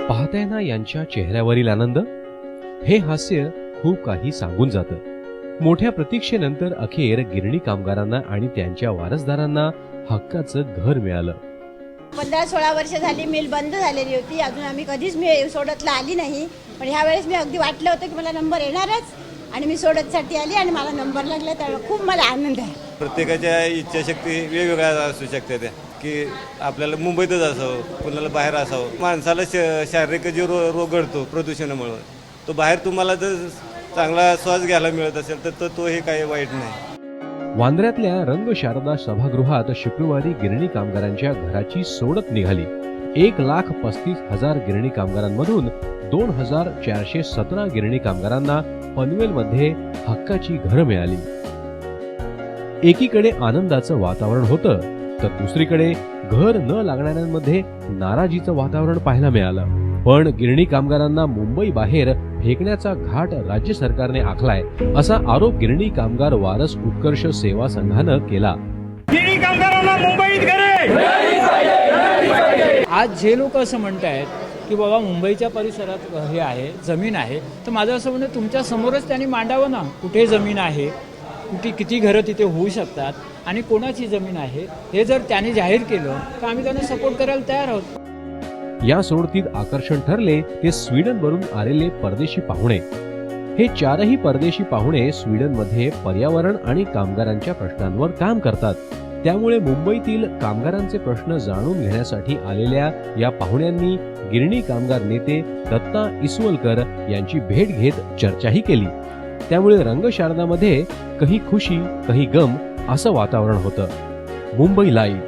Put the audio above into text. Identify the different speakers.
Speaker 1: पाहताय ना यांच्या चेहऱ्यावरील आनंद? हे हास्य खूप काही सांगून जातं। मोठ्या प्रतीक्षेनंतर अखेर गिरणी कामगारांना आणि त्यांच्या वारसदारांना हक्काचं घर मिळालं।
Speaker 2: 15-16 वर्ष झाली मिल बंद झालेली होती, अजून आम्ही कधीच मी सोडतला आली नाही, पण ह्या वेळेस मी अगदी वाटलं होतं की मला नंबर येणारच आणि मी सोडतसाठी आली आणि मला नंबर लागला, त्यामुळे खूप मला आनंद आहे।
Speaker 3: प्रत्येकाच्या इच्छाशक्ती वेगवेगळ्या असू शकते त्या की आपल्याला मुंबईतच असावं, कुणाला बाहेर असावं। माणसाला शारीरिक जो रोग घडतो प्रदूषणामुळे, तो बाहेर तुम्हाला जर चांगला श्वास घ्यायला मिळत असेल तर तो हे काही वाईट नाही।
Speaker 1: वांद्र्यातल्या रंग शारदा सभागृहात शुक्रवारी गिरणी कामगारांच्या घराची सोडत निघाली। 1,35,000 गिरणी कामगारांमधून 2,417 गिरणी कामगारांना पनवेलमध्ये हक्काची घरं मिळाली। एकीकडे आनंदाचं वातावरण होतं, तर दुसरीकडे घर न लागणाऱ्यांमध्ये नाराजीचं वातावरण पाहायला मिळालं। पण गिरणी कामगारांना मुंबई बाहेर फेकण्याचा घाट राज्य सरकारने आखलाय, असा आरोप गिरणी कामगार वारस उत्कर्ष सेवा संघानं केला।
Speaker 4: गिरणी कामगारांना मुंबईत घरे,
Speaker 5: आज जे लोक असं म्हणतायत की बाबा मुंबईच्या परिसरात हे आहे, जमीन आहे, तर माझं असं म्हणणं तुमच्या समोरच त्यांनी मांडावं ना, कुठे जमीन आहे, कुठे किती घरं तिथे होऊ शकतात आणि कोणाची जमीन आहे, हे जर त्यांनी जाहीर केलं तर आम्ही त्यांना सपोर्ट करायला तयार आहोत।
Speaker 1: या सोडतीत आकर्षण ठरले ते स्वीडनवरून आलेले परदेशी पाहुणे। हे चारही परदेशी पाहुणे स्वीडनमध्ये पर्यावरण आणि कामगारांच्या प्रश्नांवर काम करतात, त्यामुळे मुंबईतील कामगारांचे प्रश्न जाणून घेण्यासाठी आलेल्या या पाहुण्यांनी गिरणी कामगार नेते दत्ता इसवलकर यांची भेट घेत चर्चाही केली। त्यामुळे रंगशारदामध्ये काही खुशी काही गम असं वातावरण होतं। मुंबई लाईव्ह